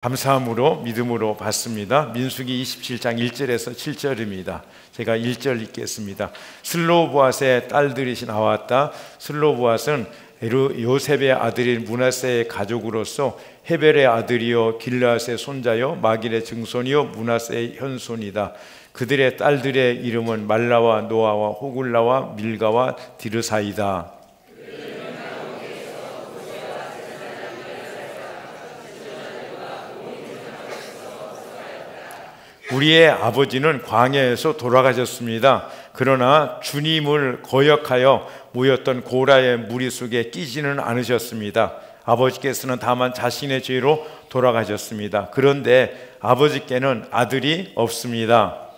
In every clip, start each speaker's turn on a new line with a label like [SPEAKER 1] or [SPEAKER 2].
[SPEAKER 1] 감사함으로 믿음으로 받습니다. 민수기 27장 1절에서 7절입니다. 제가 1절 읽겠습니다. 슬로보앗의 딸들이 나왔다. 슬로보앗은 요셉의 아들인 므낫세의 가족으로서 헤벨의 아들이요 길르앗의 손자요 마길의 증손이요 므낫세의 현손이다. 그들의 딸들의 이름은 말라와 노아와 호굴라와 밀가와 디르사이다. 우리의 아버지는 광야에서 돌아가셨습니다. 그러나 주님을 거역하여 모였던 고라의 무리 속에 끼지는 않으셨습니다. 아버지께서는 다만 자신의 죄로 돌아가셨습니다. 그런데 아버지께는 아들이 없습니다.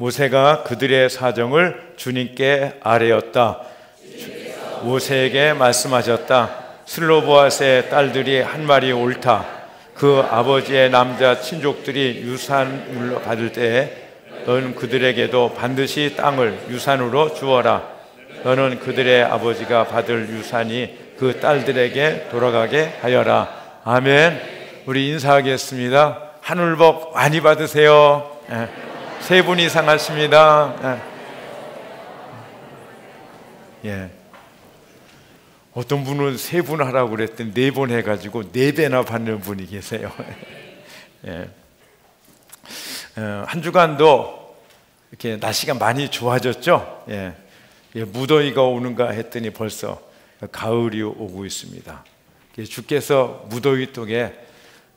[SPEAKER 1] 모세가 그들의 사정을 주님께 아뢰었다. 모세에게 말씀하셨다. 슬로보앗의 딸들이 한 말이 옳다. 그 아버지의 남자 친족들이 유산을 받을 때에 너는 그들에게도 반드시 땅을 유산으로 주어라. 너는 그들의 아버지가 받을 유산이 그 딸들에게 돌아가게 하여라. 아멘. 우리 인사하겠습니다. 하늘복 많이 받으세요. 세 분 이상 하십니다. 예. 어떤 분은 세 분 하라고 그랬더니 네 번 해가지고 네 배나 받는 분이 계세요. 예. 한 주간도 이렇게 날씨가 많이 좋아졌죠. 예. 무더위가 오는가 했더니 벌써 가을이 오고 있습니다. 주께서 무더위 속에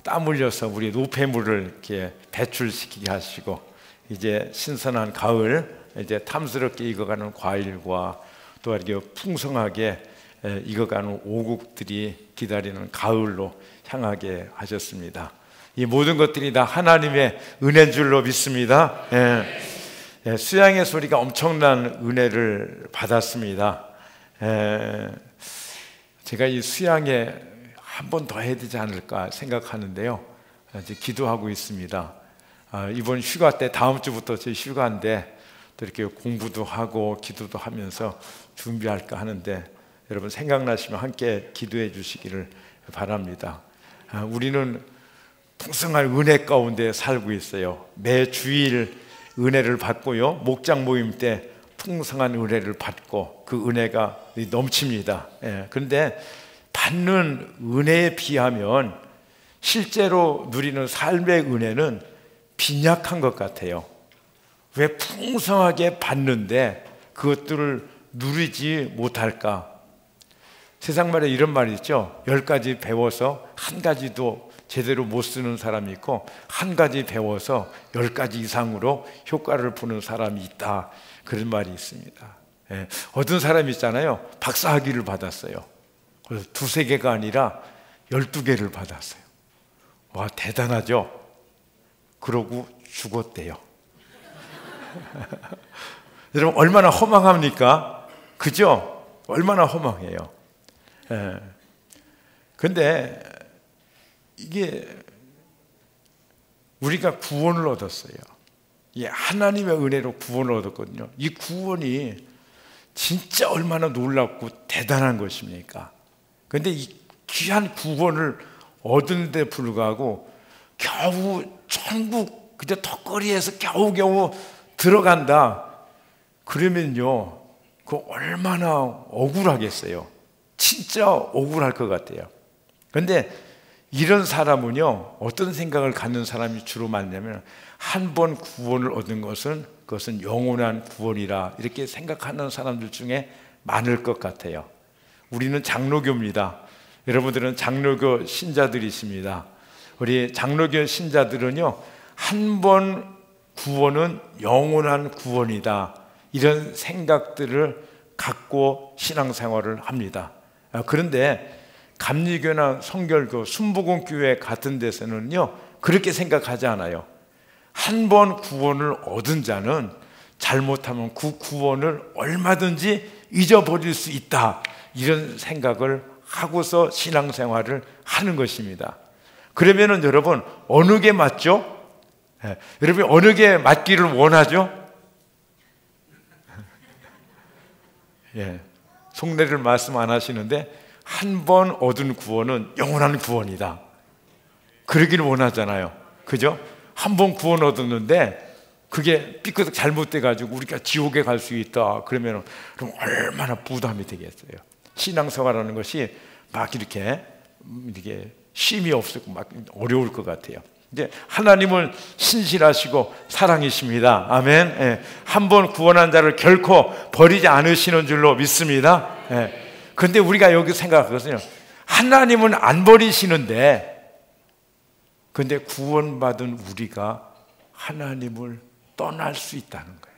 [SPEAKER 1] 땀 흘려서 우리 노폐물을 이렇게 배출시키게 하시고 이제 신선한 가을, 이제 탐스럽게 익어가는 과일과 또 이렇게 풍성하게 익어가는 오곡들이 기다리는 가을로 향하게 하셨습니다. 이 모든 것들이 다 하나님의 은혜인 줄로 믿습니다. 수양의 소리가 엄청난 은혜를 받았습니다. 제가 이 수양에 한 번 더 해야 되지 않을까 생각하는데요. 이제 기도하고 있습니다. 이번 휴가 때 다음 주부터 제 휴가인데 또 이렇게 공부도 하고 기도도 하면서 준비할까 하는데 여러분 생각나시면 함께 기도해 주시기를 바랍니다. 우리는 풍성한 은혜 가운데 살고 있어요. 매 주일 은혜를 받고요. 목장 모임 때 풍성한 은혜를 받고 그 은혜가 넘칩니다. 그런데 받는 은혜에 비하면 실제로 누리는 삶의 은혜는 빈약한 것 같아요. 왜 풍성하게 받는데 그것들을 누리지 못할까? 세상 말에 이런 말이 있죠. 10가지 배워서 한 가지도 제대로 못 쓰는 사람이 있고 한 가지 배워서 10가지 이상으로 효과를 보는 사람이 있다. 그런 말이 있습니다. 어떤 사람이 있잖아요. 박사학위를 받았어요. 그래서 2-3개가 아니라 12개를 받았어요. 와, 대단하죠? 그러고 죽었대요. 여러분 얼마나 허망합니까? 그죠? 얼마나 허망해요. 근데 이게 우리가 구원을 얻었어요. 하나님의 은혜로 구원을 얻었거든요. 이 구원이 진짜 얼마나 놀랍고 대단한 것입니까? 근데 이 귀한 구원을 얻은데 불구하고 겨우 천국 그저 턱걸이에서 겨우겨우 들어간다. 그러면요, 그거 얼마나 억울하겠어요. 진짜 억울할 것 같아요. 그런데 이런 사람은요, 어떤 생각을 갖는 사람이 주로 많냐면 한 번 구원을 얻은 것은 그것은 영원한 구원이라 이렇게 생각하는 사람들 중에 많을 것 같아요. 우리는 장로교입니다. 여러분들은 장로교 신자들이십니다. 우리 장로교 신자들은요, 한 번 구원은 영원한 구원이다. 이런 생각들을 갖고 신앙생활을 합니다. 그런데 감리교나 성결교, 순복음교회 같은 데서는요, 그렇게 생각하지 않아요. 한 번 구원을 얻은 자는 잘못하면 그 구원을 얼마든지 잊어버릴 수 있다. 이런 생각을 하고서 신앙생활을 하는 것입니다. 그러면은 여러분 어느 게 맞죠? 여러분 어느 게 맞기를 원하죠? 속내를 말씀 안 하시는데 한 번 얻은 구원은 영원한 구원이다. 그러기를 원하잖아요. 그죠? 한 번 구원 얻었는데 그게 삐끗 잘못돼가지고 우리가 지옥에 갈 수 있다. 그러면 그럼 얼마나 부담이 되겠어요. 신앙생활하는 것이 막 이렇게 쉼이 없고 막 어려울 것 같아요. 이제 하나님은 신실하시고 사랑이십니다. 아멘. 한 번 구원한 자를 결코 버리지 않으시는 줄로 믿습니다. 그런데 우리가 여기 생각하거든요. 하나님은 안 버리시는데, 근데 구원받은 우리가 하나님을 떠날 수 있다는 거예요.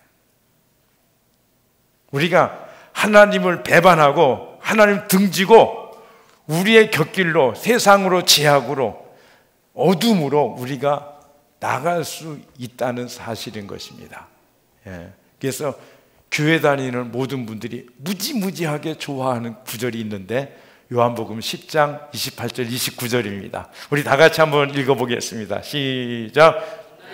[SPEAKER 1] 우리가 하나님을 배반하고 하나님 등지고 우리의 곁길로, 세상으로, 제약으로, 어둠으로 우리가 나갈 수 있다는 사실인 것입니다. 그래서 교회 다니는 모든 분들이 무지무지하게 좋아하는 구절이 있는데 요한복음 10장 28절 29절입니다. 우리 다 같이 한번 읽어보겠습니다. 시작.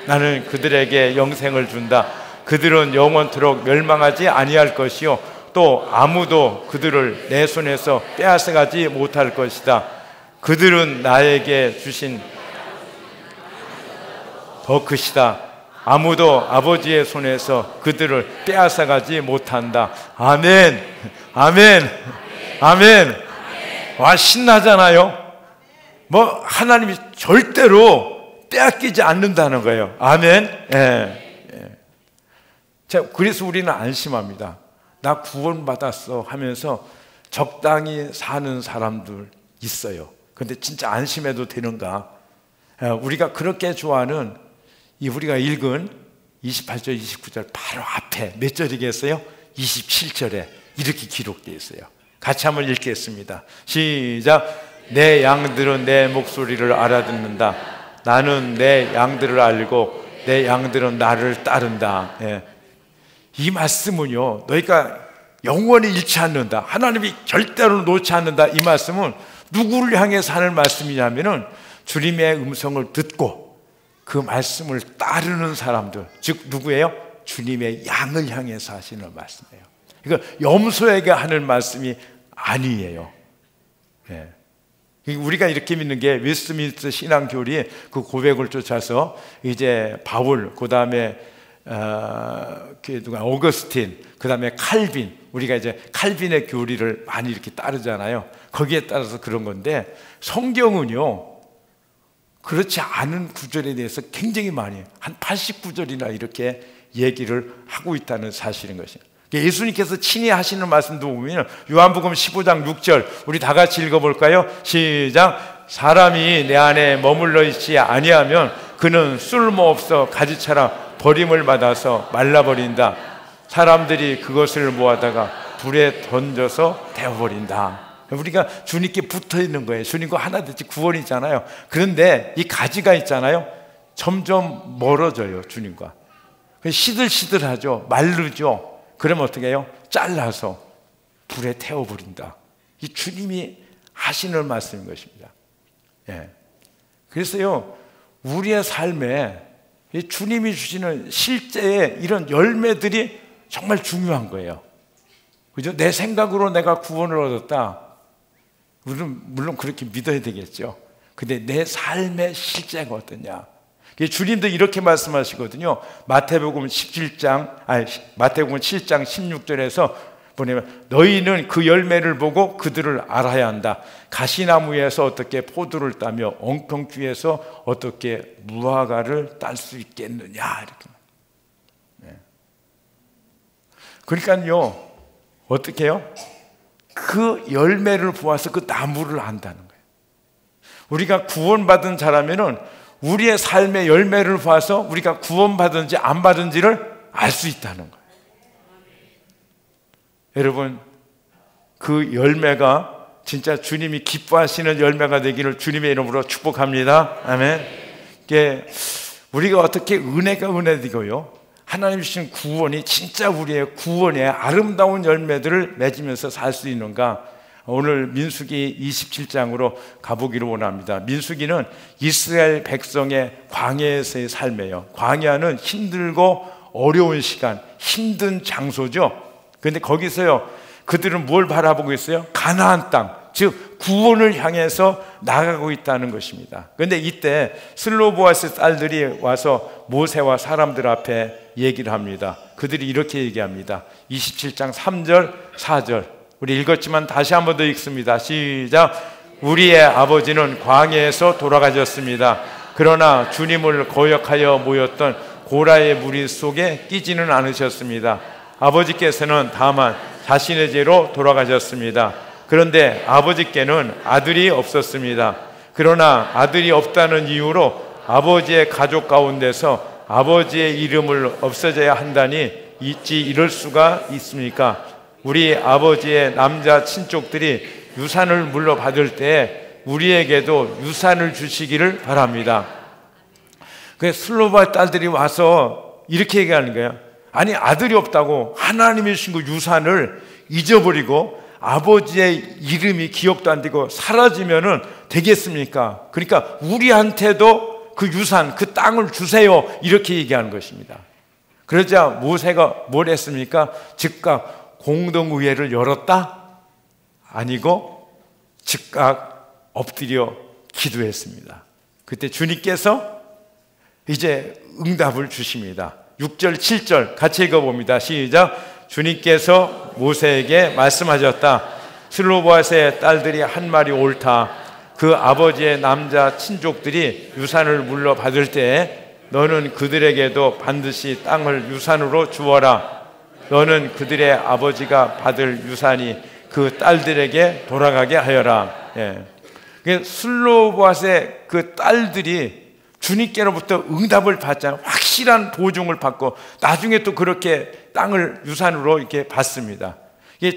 [SPEAKER 1] 나는 그들에게 영생을 준다. 그들은 영원토록 멸망하지 아니할 것이요 또 아무도 그들을 내 손에서 빼앗아가지 못할 것이다. 그들은 나에게 주신 더 크시다. 아무도 아버지의 손에서 그들을 빼앗아가지 못한다. 아멘. 아멘. 아멘. 와, 신나잖아요. 뭐 하나님이 절대로 빼앗기지 않는다는 거예요. 아멘. 자, 그래서 우리는 안심합니다. 나 구원받았어 하면서 적당히 사는 사람들 있어요. 근데 진짜 안심해도 되는가? 우리가 그렇게 좋아하는 우리가 읽은 28절, 29절 바로 앞에 몇 절이겠어요? 27절에 이렇게 기록되어 있어요. 같이 한번 읽겠습니다. 시작. 내 양들은 내 목소리를 알아듣는다. 나는 내 양들을 알고 내 양들은 나를 따른다. 이 말씀은요, 너희가 영원히 잃지 않는다. 하나님이 절대로 놓지 않는다. 이 말씀은 누구를 향해서 하는 말씀이냐면은 주님의 음성을 듣고 그 말씀을 따르는 사람들, 즉 누구예요? 주님의 양을 향해서 하시는 말씀이에요. 이거 염소에게 하는 말씀이 아니에요. 우리가 이렇게 믿는 게 웨스트민스터 신앙교리 그 고백을 쫓아서 이제 바울, 그 다음에 오거스틴, 그 다음에 칼빈, 우리가 이제 칼빈의 교리를 많이 이렇게 따르잖아요. 거기에 따라서 그런 건데 성경은요 그렇지 않은 구절에 대해서 굉장히 많이 한 89절이나 이렇게 얘기를 하고 있다는 사실인 것이에요. 예수님께서 친히 하시는 말씀도 보면 요한복음 15장 6절 우리 다 같이 읽어볼까요? 시작. 사람이 내 안에 머물러 있지 아니하면 그는 쓸모없어 가지처럼 버림을 받아서 말라버린다. 사람들이 그것을 모아다가 불에 던져서 태워버린다. 우리가 주님께 붙어 있는 거예요. 주님과 하나 되지 구원이잖아요. 그런데 이 가지가 있잖아요. 점점 멀어져요. 주님과 시들시들하죠. 마르죠. 그러면 어떻게 해요? 잘라서 불에 태워버린다. 이 주님이 하시는 말씀인 것입니다. 그래서요 우리의 삶에 이 주님이 주시는 실제의 이런 열매들이 정말 중요한 거예요. 그죠? 내 생각으로 내가 구원을 얻었다. 물론 그렇게 믿어야 되겠죠. 근데 내 삶의 실제가 어떠냐? 주님도 이렇게 말씀하시거든요. 마태복음 7장 16절에서 보내면 너희는 그 열매를 보고 그들을 알아야 한다. 가시나무에서 어떻게 포도를 따며 엉겅퀴에서 어떻게 무화과를 딸 수 있겠느냐 이렇게. 그러니까요 어떻게 해요? 그 열매를 보아서 그 나무를 안다는 거예요. 우리가 구원받은 자라면은 우리의 삶의 열매를 봐서 우리가 구원받은지 안 받은지를 알 수 있다는 거예요. 여러분 그 열매가 진짜 주님이 기뻐하시는 열매가 되기를 주님의 이름으로 축복합니다. 아멘. 우리가 어떻게 은혜가 은혜되고요 하나님 주신 구원이 진짜 우리의 구원의 아름다운 열매들을 맺으면서 살 수 있는가? 오늘 민수기 27장으로 가보기를 원합니다. 민수기는 이스라엘 백성의 광야에서의 삶이에요. 광야는 힘들고 어려운 시간, 힘든 장소죠. 그런데 거기서요, 그들은 뭘 바라보고 있어요? 가나안 땅, 즉 구원을 향해서 나가고 있다는 것입니다. 그런데 이때 슬로보아스 딸들이 와서 모세와 사람들 앞에 얘기를 합니다. 그들이 이렇게 얘기합니다. 27장 3절 4절 우리 읽었지만 다시 한 번 더 읽습니다. 시작. 우리의 아버지는 광야에서 돌아가셨습니다. 그러나 주님을 거역하여 모였던 고라의 무리 속에 끼지는 않으셨습니다. 아버지께서는 다만 자신의 죄로 돌아가셨습니다. 그런데 아버지께는 아들이 없었습니다. 그러나 아들이 없다는 이유로 아버지의 가족 가운데서 아버지의 이름을 없애져야 한다니 있지 이럴 수가 있습니까? 우리 아버지의 남자 친족들이 유산을 물려받을 때 우리에게도 유산을 주시기를 바랍니다. 그 슬로바 딸들이 와서 이렇게 얘기하는 거예요. 아니, 아들이 없다고 하나님이 주신 그 유산을 잊어버리고 아버지의 이름이 기억도 안 되고 사라지면은 되겠습니까? 그러니까 우리한테도 그 유산, 그 땅을 주세요, 이렇게 얘기하는 것입니다. 그러자 모세가 뭘 했습니까? 즉각 공동의회를 열었다? 아니고 즉각 엎드려 기도했습니다. 그때 주님께서 이제 응답을 주십니다. 6절 7절 같이 읽어봅니다. 시작. 주님께서 모세에게 말씀하셨다. 슬로보아스의 딸들이 한 말이 옳다. 그 아버지의 남자 친족들이 유산을 물려받을 때에 너는 그들에게도 반드시 땅을 유산으로 주어라. 너는 그들의 아버지가 받을 유산이 그 딸들에게 돌아가게 하여라. 슬로보아스의 그 딸들이 주님께로부터 응답을 받자 확실한 보증을 받고 나중에 또 그렇게 땅을 유산으로 이렇게 받습니다.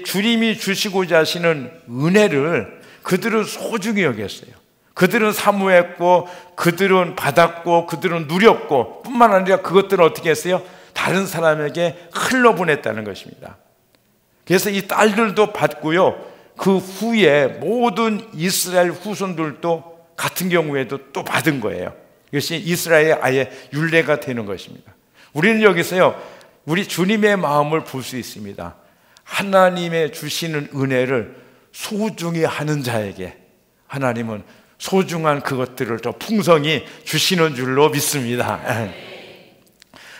[SPEAKER 1] 주님이 주시고자 하시는 은혜를 그들은 소중히 여겼어요. 그들은 사모했고 그들은 받았고 그들은 누렸고 뿐만 아니라 그것들을 어떻게 했어요? 다른 사람에게 흘러보냈다는 것입니다. 그래서 이 딸들도 받고요, 그 후에 모든 이스라엘 후손들도 같은 경우에도 또 받은 거예요. 이것이 이스라엘의 아예 율례가 되는 것입니다. 우리는 여기서요, 우리 주님의 마음을 볼 수 있습니다. 하나님의 주시는 은혜를 소중히 하는 자에게 하나님은 소중한 그것들을 더 풍성히 주시는 줄로 믿습니다.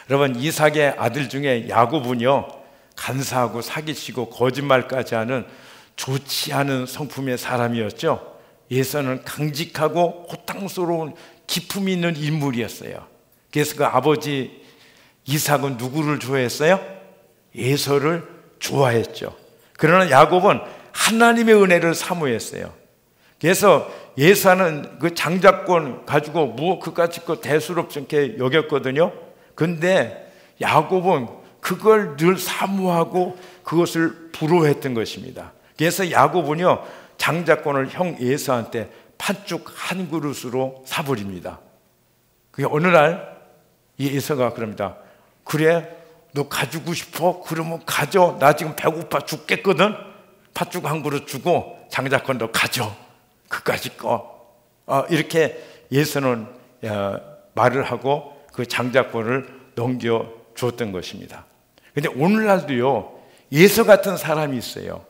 [SPEAKER 1] 여러분, 이삭의 아들 중에 야곱은요, 간사하고 사기치고 거짓말까지 하는 좋지 않은 성품의 사람이었죠. 예서는 강직하고 호탕스러운 기품이 있는 인물이었어요. 그래서 그 아버지 이삭은 누구를 좋아했어요? 예서를 좋아했죠. 그러나 야곱은 하나님의 은혜를 사모했어요. 그래서 예서는 그 장자권 가지고 뭐 그까짓 거 대수롭지 않게 여겼거든요. 근데 야곱은 그걸 늘 사모하고 그것을 부러워했던 것입니다. 그래서 야곱은요, 장자권을 형 예서한테 팥죽 한 그릇으로 사버립니다. 그게 어느 날 예서가 그럽니다. 그래, 너 가지고 싶어? 그러면 가져. 나 지금 배고파 죽겠거든. 팥죽 한 그릇 주고 장자권 너 가져. 그까짓 거. 이렇게 예서는 말을 하고 그 장자권을 넘겨줬던 것입니다. 근데 오늘날도요, 예서 같은 사람이 있어요.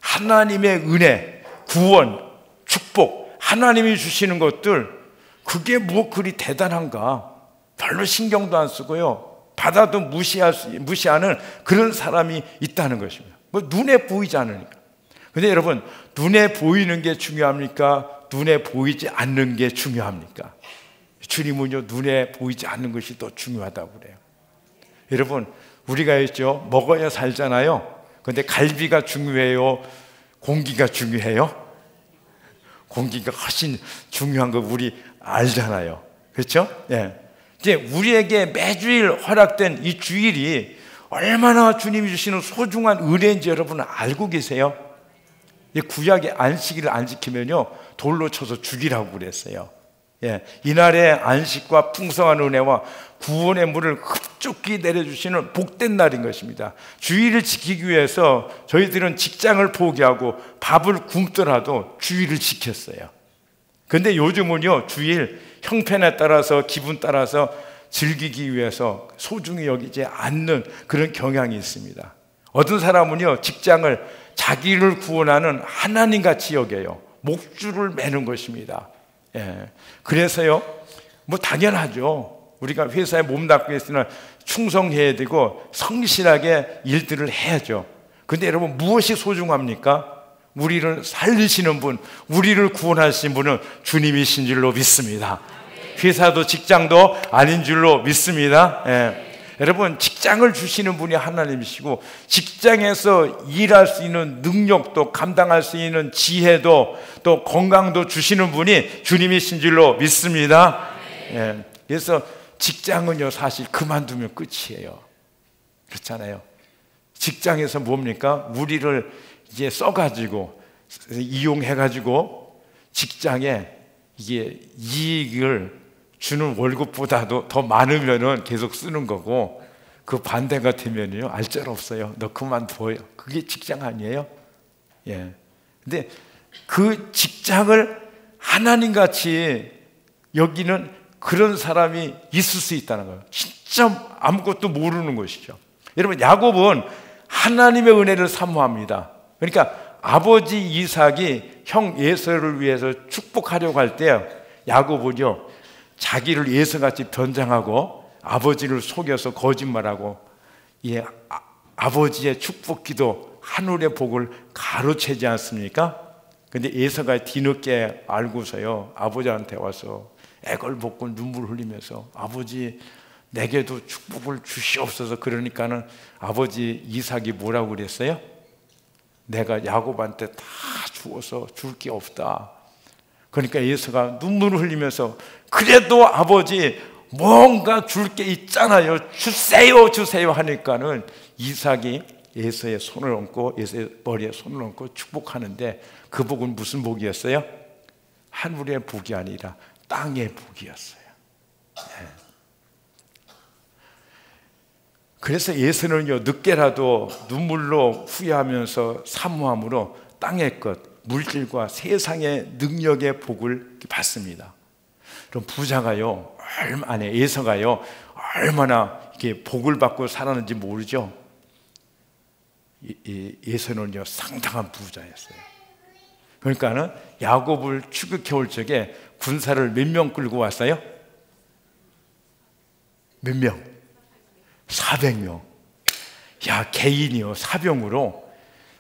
[SPEAKER 1] 하나님의 은혜, 구원, 축복, 하나님이 주시는 것들, 그게 뭐 그리 대단한가? 별로 신경도 안 쓰고요, 받아도 무시하는 그런 사람이 있다는 것입니다. 뭐 눈에 보이지 않으니까. 근데 여러분, 눈에 보이는 게 중요합니까? 눈에 보이지 않는 게 중요합니까? 주님은요, 눈에 보이지 않는 것이 더 중요하다고 그래요. 여러분, 우리가 있죠, 먹어야 살잖아요. 근데 갈비가 중요해요? 공기가 중요해요? 공기가 훨씬 중요한 거 우리 알잖아요. 그렇죠? 네. 이제 우리에게 매주일 허락된 이 주일이 얼마나 주님이 주시는 소중한 은혜인지 여러분 알고 계세요? 구약의 안식일을 안 지키면요, 돌로 쳐서 죽이라고 그랬어요. 이날의 안식과 풍성한 은혜와 구원의 물을 흡족히 내려주시는 복된 날인 것입니다. 주일을 지키기 위해서 저희들은 직장을 포기하고 밥을 굶더라도 주일을 지켰어요. 근데 요즘은요, 주일 형편에 따라서 기분 따라서 즐기기 위해서 소중히 여기지 않는 그런 경향이 있습니다. 어떤 사람은요, 직장을 자기를 구원하는 하나님같이 여겨요. 목줄을 매는 것입니다. 그래서요, 뭐 당연하죠. 우리가 회사에 몸담고 있으나 충성해야 되고 성실하게 일들을 해야죠. 근데 여러분, 무엇이 소중합니까? 우리를 살리시는 분, 우리를 구원하신 분은 주님이신 줄로 믿습니다. 회사도 직장도 아닌 줄로 믿습니다. 여러분, 직장을 주시는 분이 하나님이시고 직장에서 일할 수 있는 능력도 감당할 수 있는 지혜도 또 건강도 주시는 분이 주님이신 줄로 믿습니다. 그래서 직장은요, 사실 그만두면 끝이에요. 그렇잖아요. 직장에서 뭡니까? 우리를 이제 써가지고 이용해가지고 직장에 이게 이익을 주는 월급보다도 더 많으면은 계속 쓰는 거고, 그 반대가 되면요, 알짤없어요. 너 그만둬요. 그게 직장 아니에요? 근데 그 직장을 하나님같이 여기는 그런 사람이 있을 수 있다는 거예요. 진짜 아무것도 모르는 것이죠. 여러분, 야곱은 하나님의 은혜를 사모합니다. 그러니까 아버지 이삭이 형 에서를 위해서 축복하려고 할 때 야곱은요, 자기를 에서같이 변장하고 아버지를 속여서 거짓말하고 아버지의 축복 기도, 하늘의 복을 가로채지 않습니까? 근데 에서가 뒤늦게 알고서요, 아버지한테 와서 애걸복걸 눈물 흘리면서 아버지, 내게도 축복을 주시옵소서. 그러니까는 아버지 이삭이 뭐라고 그랬어요? 내가 야곱한테 다 주어서 줄 게 없다. 그러니까 에서가 눈물을 흘리면서 그래도 아버지 뭔가 줄 게 있잖아요. 주세요, 주세요 하니까는 이삭이 에서의 손을 얹고 에서의 머리에 손을 얹고 축복하는데, 그 복은 무슨 복이었어요? 하늘의 복이 아니라 땅의 복이었어요. 그래서 에서는요, 늦게라도 눈물로 후회하면서 사모함으로 땅의 것, 물질과 세상의 능력의 복을 받습니다. 그럼 부자가요, 에서가요, 얼마나 이렇게 복을 받고 살았는지 모르죠. 에서는요, 상당한 부자였어요. 그러니까는 야곱을 추격해 올 적에 군사를 몇 명 끌고 왔어요? 몇 명? 400명. 야, 개인이요, 사병으로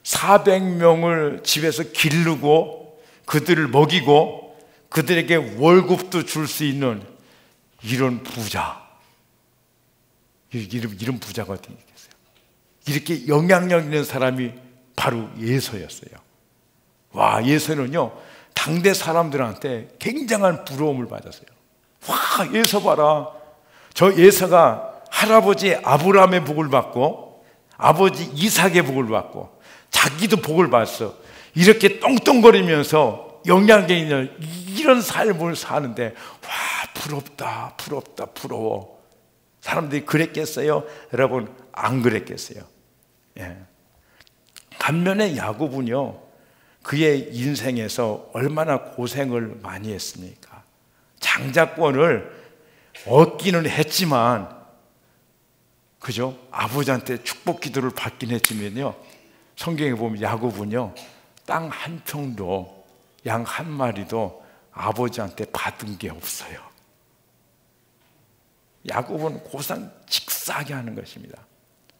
[SPEAKER 1] 400명을 집에서 기르고 그들을 먹이고 그들에게 월급도 줄 수 있는 이런 부자, 이런 부자가 어디 있겠어요? 이렇게 영향력 있는 사람이 바로 에서였어요. 와, 에서는요, 당대 사람들한테 굉장한 부러움을 받았어요. 와, 에서 봐라. 저 에서가 할아버지 아브라함의 복을 받고 아버지 이삭의 복을 받고 자기도 복을 받았어. 이렇게 떵떵거리면서 영향력 있는 이런 삶을 사는데, 와, 부럽다, 부럽다, 부러워. 사람들이 그랬겠어요? 여러분, 안 그랬겠어요? 반면에 야곱은요, 그의 인생에서 얼마나 고생을 많이 했습니까? 장자권을 얻기는 했지만, 그죠? 아버지한테 축복 기도를 받긴 했지만요, 성경에 보면 야곱은요, 땅 한 평도 양 한 마리도 아버지한테 받은 게 없어요. 야곱은 고상 직사하게 하는 것입니다.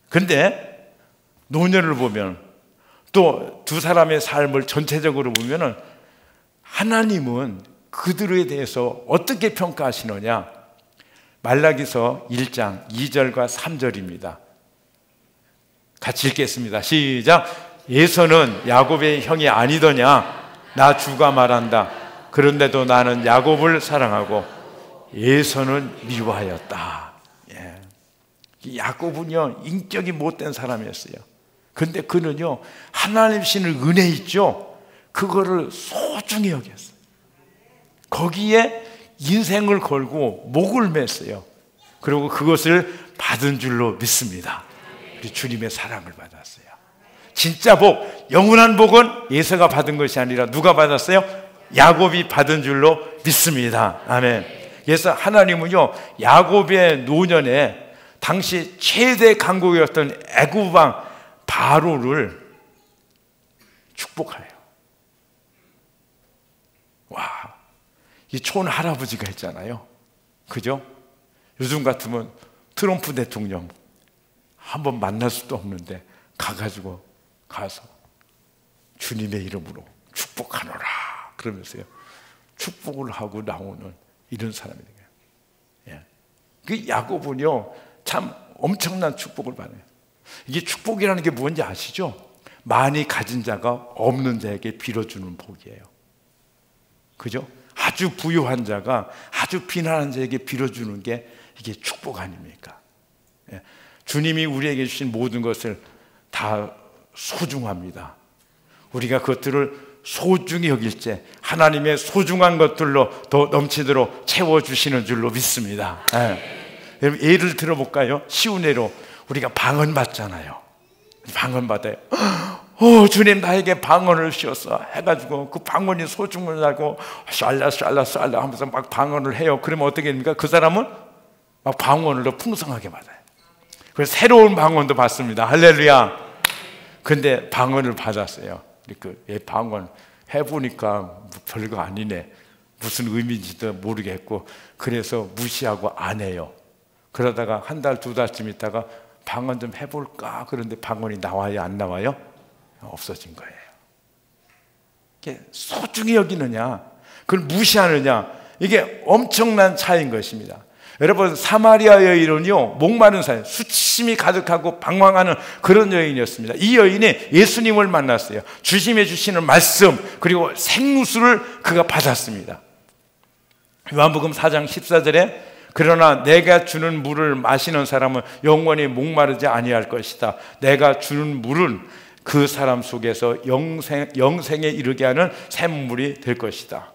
[SPEAKER 1] 그런데 노년을 보면, 또 두 사람의 삶을 전체적으로 보면은 하나님은 그들에 대해서 어떻게 평가하시느냐? 말라기서 1장 2절과 3절입니다. 같이 읽겠습니다. 시작. 에서는 야곱의 형이 아니더냐? 나 주가 말한다. 그런데도 나는 야곱을 사랑하고 에서는 미워하였다. 야곱은요, 인격이 못된 사람이었어요. 근데 그는요, 하나님 신을 은혜 있죠? 그거를 소중히 여겼어요. 거기에 인생을 걸고 목을 맸어요. 그리고 그것을 받은 줄로 믿습니다. 우리 주님의 사랑을 받았어요. 진짜 복, 영원한 복은 에서가 받은 것이 아니라 누가 받았어요? 야곱이 받은 줄로 믿습니다. 아멘. 그래서 하나님은요, 야곱의 노년에 당시 최대 강국이었던 애굽 왕 바로를 축복해요. 와, 이 촌 할아버지가 있잖아요. 그죠? 요즘 같으면 트럼프 대통령 한번 만날 수도 없는데 가서 주님의 이름으로 축복하노라 그러면서요, 축복을 하고 나오는 이런 사람이에요. 예. 그 야곱은요, 참 엄청난 축복을 받아요. 이게 축복이라는 게 뭔지 아시죠? 많이 가진 자가 없는 자에게 빌어주는 복이에요. 그죠? 아주 부유한 자가 아주 빈한한 자에게 빌어주는 게 이게 축복 아닙니까? 예. 주님이 우리에게 주신 모든 것을 다 소중합니다. 우리가 그것들을 소중히 여길 때 하나님의 소중한 것들로 더 넘치도록 채워주시는 줄로 믿습니다. 예. 여러분, 예를 들어볼까요? 쉬운 예로 우리가 방언 받잖아요. 방언 받아요. 주님 나에게 방언을 주셨어 해가지고 그 방언이 소중을 알고 샬라 하면서 막 방언을 해요. 그러면 어떻게 됩니까? 그 사람은 막 방언을 더 풍성하게 받아요. 그래서 새로운 방언도 받습니다. 할렐루야. 근데 방언을 받았어요. 방언 해보니까 별거 아니네, 무슨 의미인지도 모르겠고, 그래서 무시하고 안 해요. 그러다가 한 달, 두 달쯤 있다가 방언 좀 해볼까 그런데 방언이 나와요, 안 나와요? 없어진 거예요. 이게 소중히 여기느냐, 그걸 무시하느냐, 이게 엄청난 차이인 것입니다. 여러분, 사마리아 여인은요, 목마른 사람, 수치심이 가득하고 방황하는 그런 여인이었습니다. 이 여인이 예수님을 만났어요. 주님의 주시는 말씀, 그리고 생수를 그가 받았습니다. 요한복음 4장 14절에 그러나 내가 주는 물을 마시는 사람은 영원히 목마르지 아니할 것이다. 내가 주는 물은 그 사람 속에서 영생에 이르게 하는 샘물이 될 것이다.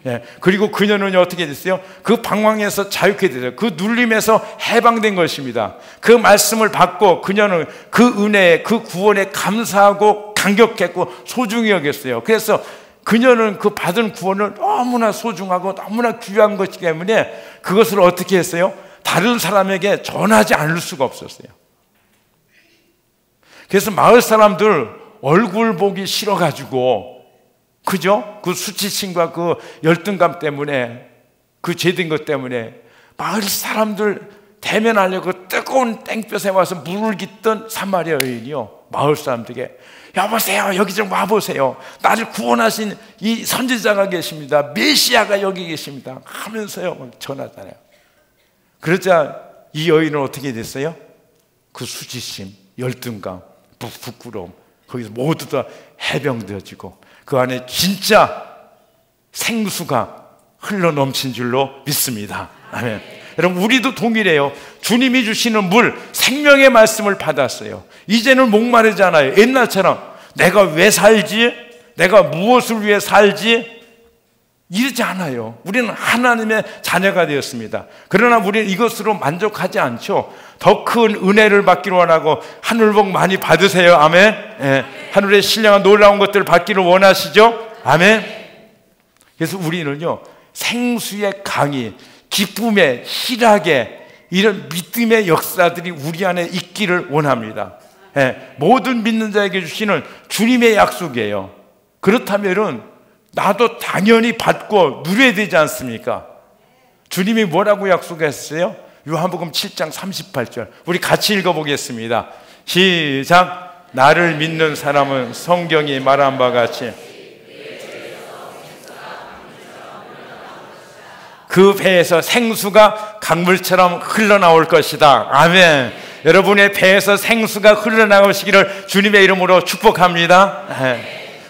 [SPEAKER 1] 예. 그리고 그녀는 어떻게 됐어요? 그 방황에서 자유케 됐어요. 그 눌림에서 해방된 것입니다. 그 말씀을 받고 그녀는 그 은혜에, 그 구원에 감사하고 감격했고 소중히 여겼어요. 그래서 그녀는 그 받은 구원을 너무나 소중하고 너무나 귀한 것이기 때문에 그것을 어떻게 했어요? 다른 사람에게 전하지 않을 수가 없었어요. 그래서 마을 사람들 얼굴 보기 싫어가지고, 그죠? 그 수치심과 그 열등감 때문에, 그 죄된 것 때문에 마을 사람들 대면하려고 뜨거운 땡볕에 와서 물을 깃던 사마리아 여인이요, 마을 사람들에게 여보세요, 여기 좀 와보세요, 나를 구원하신 이 선지자가 계십니다, 메시아가 여기 계십니다 하면서요 막 전하잖아요. 그러자 이 여인은 어떻게 됐어요? 그 수치심, 열등감, 부끄러움, 거기서 모두 다 해병되어지고 그 안에 진짜 생수가 흘러넘친 줄로 믿습니다. 아멘. 여러분, 우리도 동일해요. 주님이 주시는 물, 생명의 말씀을 받았어요. 이제는 목마르잖아요. 옛날처럼 내가 왜 살지? 내가 무엇을 위해 살지? 이러지 않아요. 우리는 하나님의 자녀가 되었습니다. 그러나 우리는 이것으로 만족하지 않죠. 더 큰 은혜를 받기를 원하고 하늘복 많이 받으세요. 아멘. 예. 하늘의 신령한 놀라운 것들을 받기를 원하시죠? 아멘. 그래서 우리는요, 생수의 강이, 기쁨의 희락의 이런 믿음의 역사들이 우리 안에 있기를 원합니다. 예. 모든 믿는 자에게 주시는 주님의 약속이에요. 그렇다면은 나도 당연히 받고 누려야 되지 않습니까? 주님이 뭐라고 약속했어요? 요한복음 7장 38절 우리 같이 읽어보겠습니다. 시작. 나를 믿는 사람은 성경이 말한 바 같이 그 배에서 생수가 강물처럼 흘러나올 것이다. 아멘. 여러분의 배에서 생수가 흘러나오시기를 주님의 이름으로 축복합니다.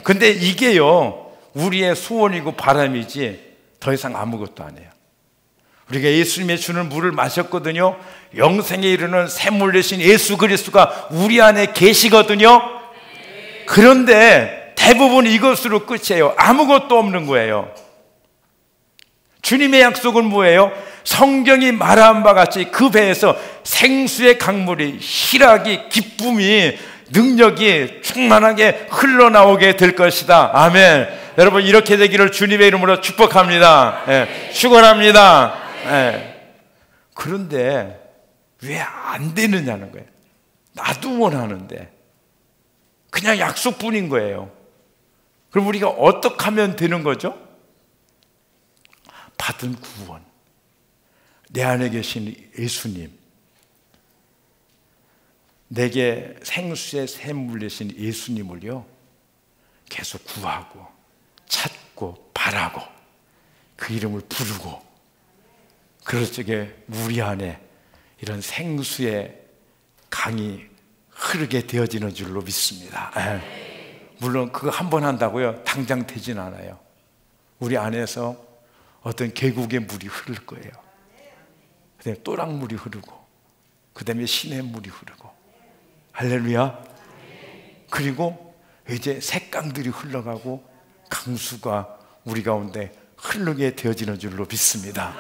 [SPEAKER 1] 근데 이게요, 우리의 소원이고 바람이지 더 이상 아무것도 아니에요. 우리가 예수님이 주는 물을 마셨거든요. 영생에 이르는 샘물 되신 예수 그리스도가 우리 안에 계시거든요. 그런데 대부분 이것으로 끝이에요. 아무것도 없는 거예요. 주님의 약속은 뭐예요? 성경이 말한 바 같이 그 배에서 생수의 강물이, 희락이, 기쁨이, 능력이 충만하게 흘러나오게 될 것이다. 아멘. 여러분, 이렇게 되기를 주님의 이름으로 축복합니다. 예, 축원합니다. 예. 그런데 왜 안 되느냐는 거예요. 나도 원하는데 그냥 약속뿐인 거예요. 그럼 우리가 어떻게 하면 되는 거죠? 받은 구원, 내 안에 계신 예수님, 내게 생수의 샘물 내신 예수님을요 계속 구하고 찾고 바라고 그 이름을 부르고, 그럴 적에 우리 안에 이런 생수의 강이 흐르게 되어지는 줄로 믿습니다. 물론 그거 한 번 한다고요 당장 되진 않아요. 우리 안에서 어떤 계곡의 물이 흐를 거예요. 그 다음에 또랑물이 흐르고, 그 다음에 시냇물이 흐르고, 할렐루야. 그리고 이제 색강들이 흘러가고 강수가 우리 가운데 흐르게 되어지는 줄로 믿습니다.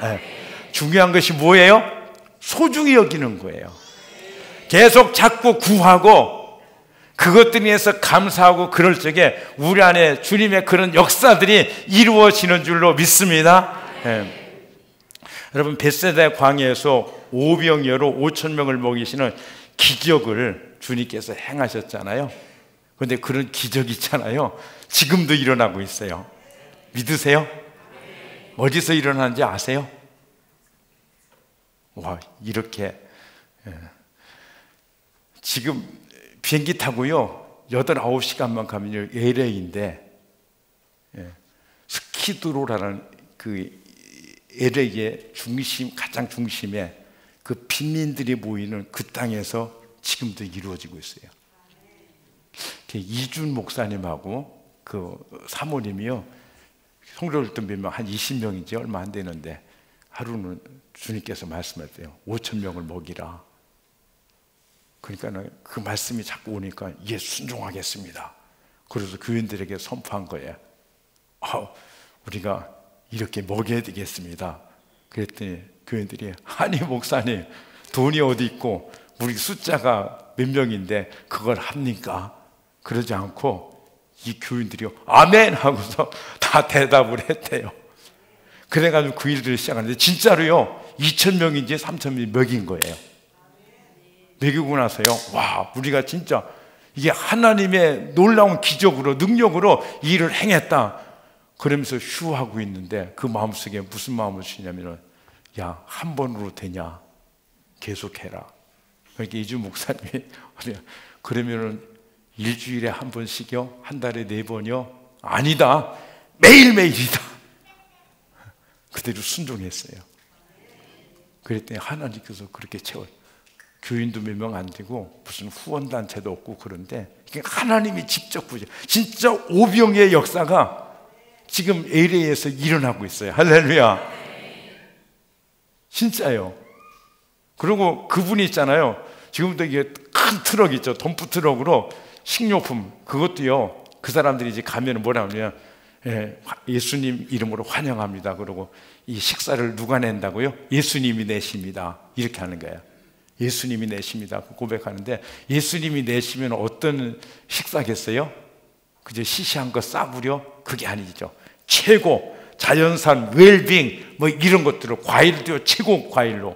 [SPEAKER 1] 중요한 것이 뭐예요? 소중히 여기는 거예요. 계속 찾고 구하고 그것들에 대해서 감사하고, 그럴 적에 우리 안에 주님의 그런 역사들이 이루어지는 줄로 믿습니다. 여러분, 벳세다 광야에서 오병이어로 5,000명을 먹이시는 기적을 주님께서 행하셨잖아요. 그런데 그런 기적이 있잖아요, 지금도 일어나고 있어요. 믿으세요? 어디서 일어나는지 아세요? 와, 이렇게 지금 비행기 타고요 8, 9시간만 가면요 LA인데, 스키드로라는 그 LA의 중심, 가장 중심에 그 빈민들이 모이는 그 땅에서 지금도 이루어지고 있어요. 이준 목사님하고 그 사모님이요, 성도들도 몇 명, 한 20명이지 얼마 안 되는데, 하루는 주님께서 말씀하세요. 5,000명을 먹이라. 그러니까 그 말씀이 자꾸 오니까 예, 순종하겠습니다. 그래서 교인들에게 선포한 거예요. 우리가 이렇게 먹여야 되겠습니다. 그랬더니 교인들이, 아니 목사님, 돈이 어디 있고 우리 숫자가 몇 명인데 그걸 합니까? 그러지 않고 이 교인들이요 아멘 하고서 다 대답을 했대요. 그래가지고 그 일들을 시작하는데 진짜로요 2,000명인지 3,000명이 먹인 거예요. 먹이고 나서요, 와, 우리가 진짜 이게 하나님의 놀라운 기적으로, 능력으로 이 일을 행했다 그러면서 휴하고 있는데, 그 마음속에 무슨 마음을 주냐면은, 야, 한 번으로 되냐, 계속해라. 그러니까 이주 목사님이 그러면은 일주일에 한 번씩요, 한 달에 4번이요? 아니다, 매일매일이다. 그대로 순종했어요. 그랬더니 하나님께서 그렇게 채워요. 교인도 몇 명 안 되고 무슨 후원단체도 없고, 그런데 하나님이 직접 부죠. 진짜 오병이의 역사가 지금 LA에서 일어나고 있어요. 할렐루야. 진짜요. 그리고 그분이 있잖아요, 지금도 이게 큰 트럭 있죠, 덤프 트럭으로 식료품, 그것도요 그 사람들이 이제 가면 뭐라 하냐면, 예수님 이름으로 환영합니다. 그러고 이 식사를 누가 낸다고요? 예수님이 내십니다. 이렇게 하는 거예요. 예수님이 내십니다 고백하는데, 예수님이 내시면 어떤 식사겠어요? 그저 시시한 거 싸구려? 그게 아니죠. 최고 자연산 웰빙 뭐 이런 것들을, 과일도 최고 과일로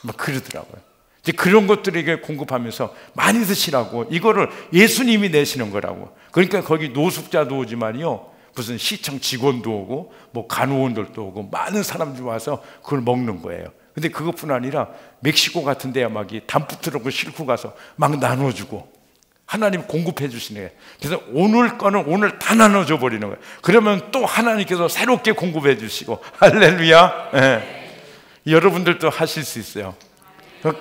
[SPEAKER 1] 막 그러더라고요. 이제 그런 것들에게 공급하면서 많이 드시라고, 이거를 예수님이 내시는 거라고. 그러니까 거기 노숙자도 오지만요, 무슨 시청 직원도 오고 뭐 간호원들도 오고 많은 사람들이 와서 그걸 먹는 거예요. 근데 그것뿐 아니라 멕시코 같은 데야 막 이 담프 트럭을 싣고 가서 막 나눠주고, 하나님 공급해 주시는 거예요. 그래서 오늘 거는 오늘 다 나눠줘 버리는 거예요. 그러면 또 하나님께서 새롭게 공급해 주시고, 할렐루야. 여러분들도 하실 수 있어요.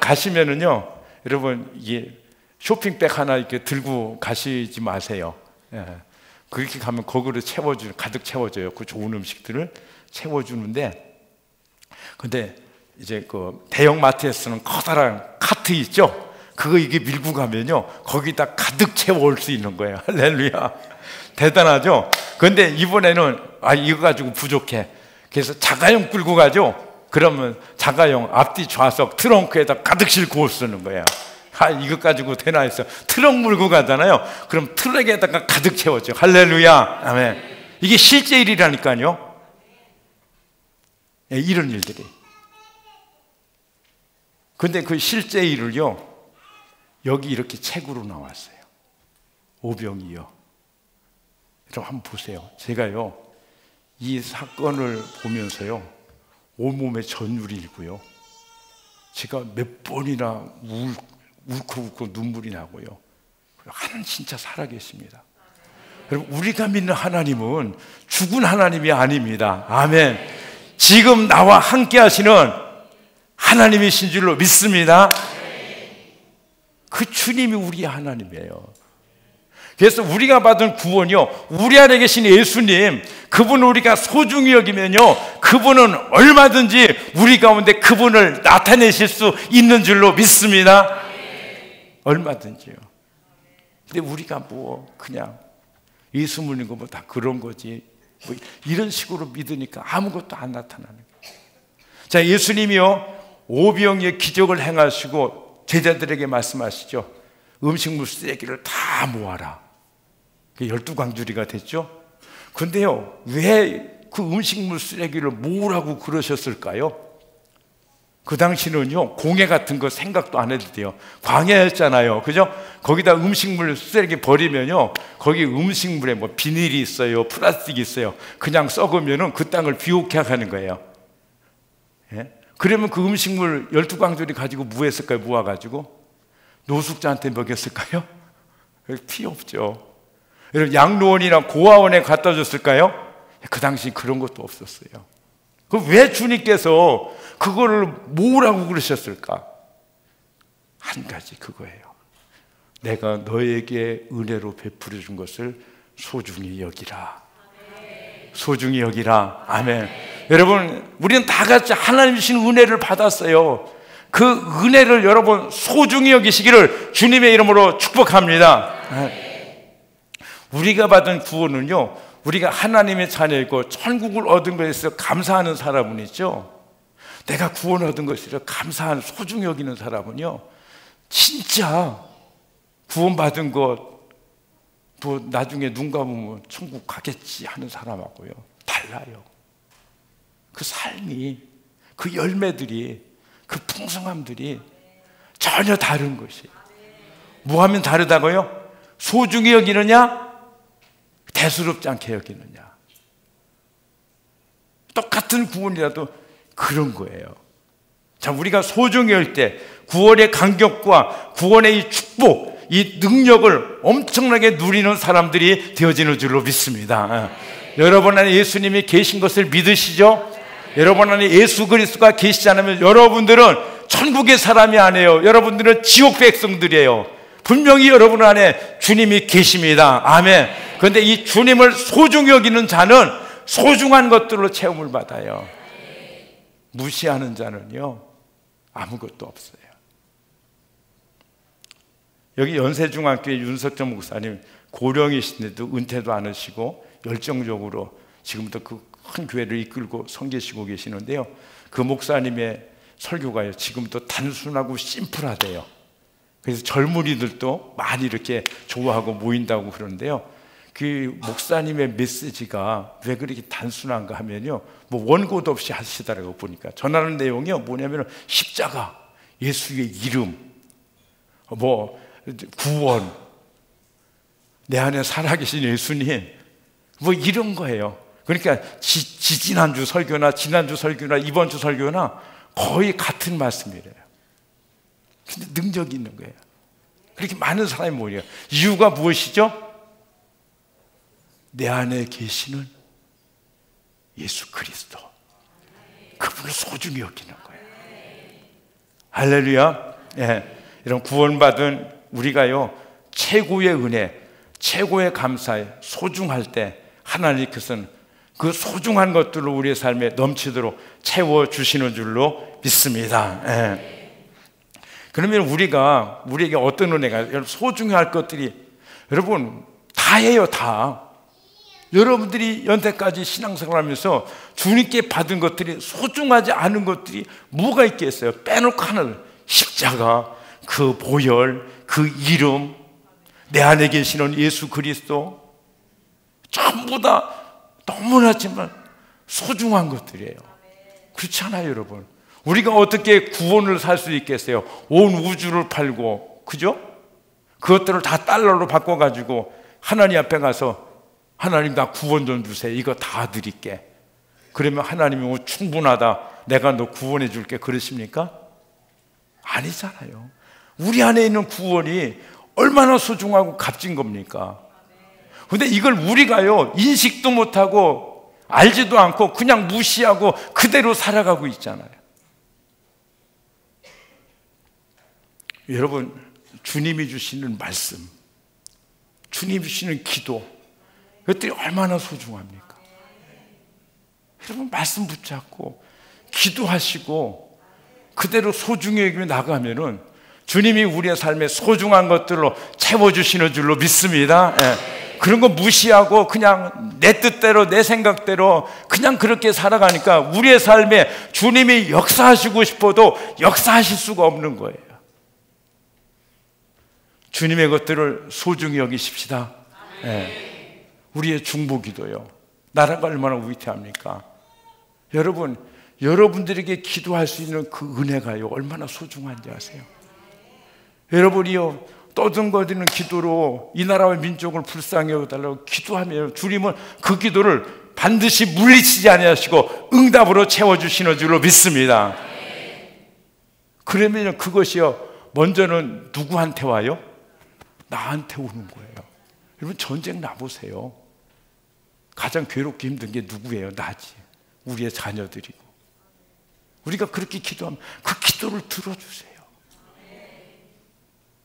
[SPEAKER 1] 가시면은요, 여러분 이게 쇼핑백 하나 이렇게 들고 가시지 마세요. 그렇게 가면 거기로 가득 채워줘요. 그 좋은 음식들을 채워주는데, 근데 이제 그 대형 마트에서는 커다란 카트 있죠? 그거 이게 밀고 가면요, 거기다 가득 채워올 수 있는 거예요. 할렐루야. 대단하죠? 그런데 이번에는 이거 가지고 부족해. 그래서 자가용 끌고 가죠. 그러면 자가용 앞뒤 좌석 트렁크에다 가득 싣고 쓰는 거예요. 이것 가지고 되나 해서 트럭 몰고 가잖아요. 그럼 트럭에다가 가득 채웠죠. 할렐루야, 아멘. 이게 실제 일이라니까요. 이런 일들이. 근데 그 실제 일을요, 여기 이렇게 책으로 나왔어요. 오병이요. 여러분 한번 보세요. 제가요, 이 사건을 보면서요, 온몸에 전율이 일고요, 제가 몇 번이나 울컥울컥 눈물이 나고요. 하나님 진짜 살아계십니다. 여러분, 우리가 믿는 하나님은 죽은 하나님이 아닙니다. 아멘. 지금 나와 함께 하시는 하나님이신 줄로 믿습니다. 그 주님이 우리의 하나님이에요. 그래서 우리가 받은 구원이요, 우리 안에 계신 예수님, 그분을 우리가 소중히 여기면요, 그분은 얼마든지 우리 가운데 그분을 나타내실 수 있는 줄로 믿습니다. 얼마든지요. 근데 우리가 뭐 그냥 예수 믿는 거 뭐 다 그런 거지, 뭐 이런 식으로 믿으니까 아무것도 안 나타나는 거예요. 자, 예수님이요, 오병이의 기적을 행하시고 제자들에게 말씀하시죠. 음식물 쓰레기를 다 모아라. 12광주리가 됐죠. 근데요, 왜 그 음식물 쓰레기를 모으라고 그러셨을까요? 그 당시는요, 공해 같은 거 생각도 안 해도 돼요. 광야였잖아요. 그죠? 거기다 음식물 쓰레기 버리면요, 거기 음식물에 뭐 비닐이 있어요, 플라스틱이 있어요. 그냥 썩으면은 그 땅을 비옥해 하는 거예요. 예? 그러면 그 음식물 12광주리 가지고 뭐 했을까요? 모아가지고 노숙자한테 먹였을까요? 필요 없죠. 여러분, 양로원이나 고아원에 갖다 줬을까요? 그 당시 그런 것도 없었어요. 그럼 왜 주님께서 그거를 모으라고 그러셨을까? 한 가지 그거예요. 내가 너에게 은혜로 베풀어 준 것을 소중히 여기라. 소중히 여기라. 아멘. 여러분, 우리는 다 같이 하나님 주신 은혜를 받았어요. 그 은혜를 여러분 소중히 여기시기를 주님의 이름으로 축복합니다. 우리가 받은 구원은요, 우리가 하나님의 자녀이고 천국을 얻은 것에서 감사하는 사람은 있죠. 내가 구원 얻은 것이라 감사하는, 소중히 여기는 사람은요, 진짜 구원받은 것 또 나중에 눈 감으면 천국 가겠지 하는 사람하고요 달라요. 그 삶이, 그 열매들이, 그 풍성함들이 전혀 다른 것이. 뭐 하면 다르다고요? 소중히 여기느냐, 대수롭지 않게 여기느냐. 똑같은 구원이라도 그런 거예요. 자, 우리가 소중히 할 때 구원의 감격과 구원의 이 축복, 이 능력을 엄청나게 누리는 사람들이 되어지는 줄로 믿습니다. 여러분 안에 예수님이 계신 것을 믿으시죠? 여러분 안에 예수 그리스도가 계시지 않으면 여러분들은 천국의 사람이 아니에요. 여러분들은 지옥 백성들이에요. 분명히 여러분 안에 주님이 계십니다. 아멘. 그런데 이 주님을 소중히 여기는 자는 소중한 것들로 체험을 받아요. 무시하는 자는요, 아무것도 없어요. 여기 연세중학교의 윤석정 목사님, 고령이신데도 은퇴도 안 하시고 열정적으로 지금부터 그 큰 교회를 이끌고 섬기시고 계시는데요, 그 목사님의 설교가요, 지금도 단순하고 심플하대요. 그래서 젊은이들도 많이 이렇게 좋아하고 모인다고 그러는데요, 그 목사님의 메시지가 왜 그렇게 단순한가 하면요, 뭐 원고도 없이 하시더라고. 보니까 전하는 내용이요, 뭐냐면 십자가, 예수의 이름, 뭐 구원, 내 안에 살아계신 예수님, 뭐 이런 거예요. 그러니까 지난주 설교나 지난주 설교나 이번 주 설교나 거의 같은 말씀이래요. 근데 능력이 있는 거예요. 그렇게 많은 사람이 모여요. 이유가 무엇이죠? 내 안에 계시는 예수 그리스도, 그분을 소중히 여기는 거예요. 할렐루야. 예. 이런 구원받은 우리가요, 최고의 은혜, 최고의 감사에 소중할 때 하나님께서는 그 소중한 것들로 우리의 삶에 넘치도록 채워주시는 줄로 믿습니다. 예. 그러면 우리에게 어떤 은혜가, 여러분 소중히 할 것들이 여러분 다예요. 다 여러분들이 연태까지 신앙생활하면서 주님께 받은 것들이 소중하지 않은 것들이 뭐가 있겠어요? 빼놓고 하나를, 십자가, 그 보혈, 그 이름, 내 안에 계시는 예수 그리스도, 전부 다 너무나지만 소중한 것들이에요. 그렇지 않아요, 여러분? 우리가 어떻게 구원을 살 수 있겠어요? 온 우주를 팔고, 그죠? 그것들을 다 달러로 바꿔가지고 하나님 앞에 가서 하나님 나 구원 좀 주세요. 이거 다 드릴게. 그러면 하나님이 충분하다. 내가 너 구원해 줄게. 그러십니까? 아니잖아요. 우리 안에 있는 구원이 얼마나 소중하고 값진 겁니까? 근데 이걸 우리가요, 인식도 못하고 알지도 않고 그냥 무시하고 그대로 살아가고 있잖아요. 여러분, 주님이 주시는 말씀, 주님이 주시는 기도, 그것들이 얼마나 소중합니까? 여러분, 말씀 붙잡고 기도하시고 그대로 소중히 여기며 나가면은 주님이 우리의 삶에 소중한 것들로 채워주시는 줄로 믿습니다. 예. 그런 거 무시하고 그냥 내 뜻대로 내 생각대로 그냥 그렇게 살아가니까 우리의 삶에 주님이 역사하시고 싶어도 역사하실 수가 없는 거예요. 주님의 것들을 소중히 여기십시다. 예. 우리의 중보기도요, 나라가 얼마나 위태합니까? 여러분, 여러분들에게 기도할 수 있는 그 은혜가요 얼마나 소중한지 아세요? 여러분이요 떠듬거리는 기도로 이 나라와 민족을 불쌍히 여겨달라고 기도하면 주님은 그 기도를 반드시 물리치지 아니하시고 응답으로 채워주시는 줄로 믿습니다. 그러면 그것이요 먼저는 누구한테 와요? 나한테 오는 거예요. 여러분, 전쟁 나보세요. 가장 괴롭고 힘든 게 누구예요? 나지. 우리의 자녀들이고. 우리가 그렇게 기도하면 그 기도를 들어주세요.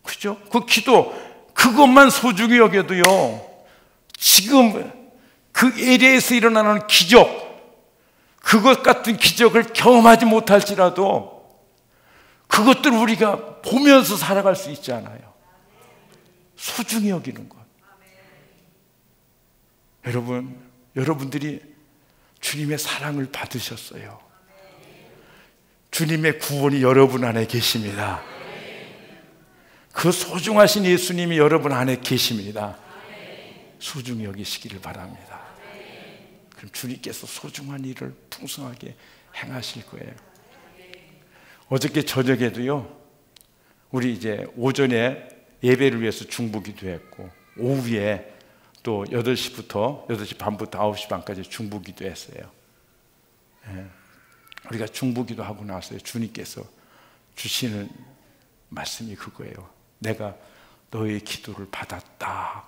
[SPEAKER 1] 그죠? 그 기도, 그것만 소중히 여겨도요, 지금 그 에리에서 일어나는 기적, 그것 같은 기적을 경험하지 못할지라도 그것들 우리가 보면서 살아갈 수 있잖아요. 소중히 여기는 것. 여러분, 여러분들이 주님의 사랑을 받으셨어요. 주님의 구원이 여러분 안에 계십니다. 그 소중하신 예수님이 여러분 안에 계십니다. 소중히 여기시기를 바랍니다. 그럼 주님께서 소중한 일을 풍성하게 행하실 거예요. 어저께 저녁에도요, 우리 이제 오전에 예배를 위해서 중보기도 했고, 오후에 또 8시부터 8시 반부터 9시 반까지 중보기도 했어요. 예. 우리가 중보기도 하고 나서요, 주님께서 주시는 말씀이 그거예요. 내가 너의 기도를 받았다.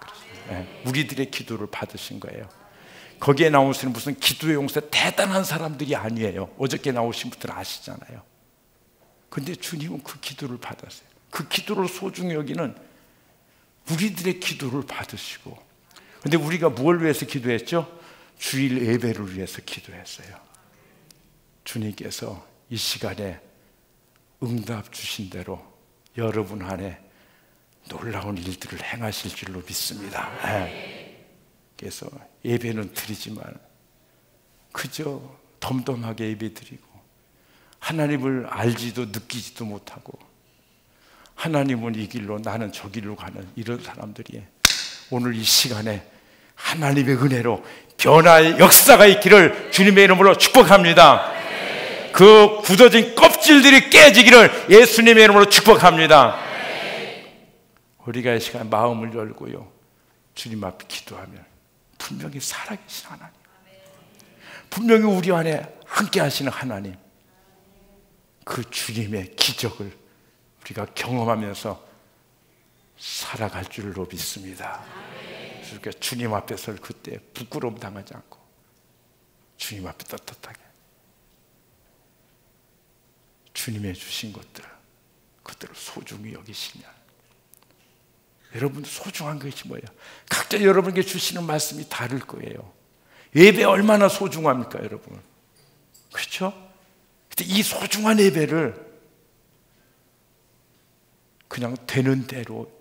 [SPEAKER 1] 예. 우리들의 기도를 받으신 거예요. 거기에 나오시는 무슨 기도의 용사 대단한 사람들이 아니에요. 어저께 나오신 분들 아시잖아요. 근데 주님은 그 기도를 받았어요. 그 기도를 소중히 여기는 우리들의 기도를 받으시고, 근데 우리가 뭘 위해서 기도했죠? 주일 예배를 위해서 기도했어요. 주님께서 이 시간에 응답 주신 대로 여러분 안에 놀라운 일들을 행하실 줄로 믿습니다. 그래서 예배는 드리지만 그저 덤덤하게 예배 드리고 하나님을 알지도 느끼지도 못하고 하나님은 이 길로 나는 저 길로 가는 이런 사람들이 오늘 이 시간에 하나님의 은혜로 변화의 역사가 있기를 주님의 이름으로 축복합니다. 그 굳어진 껍질들이 깨지기를 예수님의 이름으로 축복합니다. 우리가 이 시간 마음을 열고요, 주님 앞에 기도하면 분명히 살아계신 하나님, 분명히 우리 안에 함께 하시는 하나님, 그 주님의 기적을 우리가 경험하면서 살아갈 줄로 믿습니다. 그러니까 주님 앞에 설 그때 부끄러움 당하지 않고 주님 앞에 떳떳하게 주님의 주신 것들, 그것들을 소중히 여기시면 여러분 소중한 것이 뭐예요? 각자 여러분에게 주시는 말씀이 다를 거예요. 예배 얼마나 소중합니까, 여러분? 그렇죠? 근데 이 소중한 예배를 그냥 되는 대로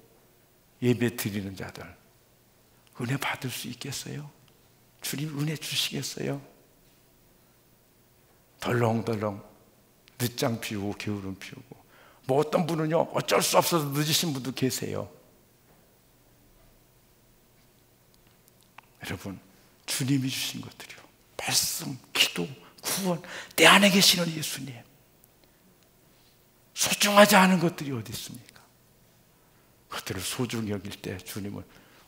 [SPEAKER 1] 예배 드리는 자들 은혜 받을 수 있겠어요? 주님 은혜 주시겠어요? 덜렁덜렁 늦장 피우고 게으름 피우고, 뭐 어떤 분은요 어쩔 수 없어서 늦으신 분도 계세요. 여러분, 주님이 주신 것들이요, 말씀, 기도, 구원, 내 안에 계시는 예수님, 소중하지 않은 것들이 어디 있습니까? 그것들을 소중히 여길 때 주님은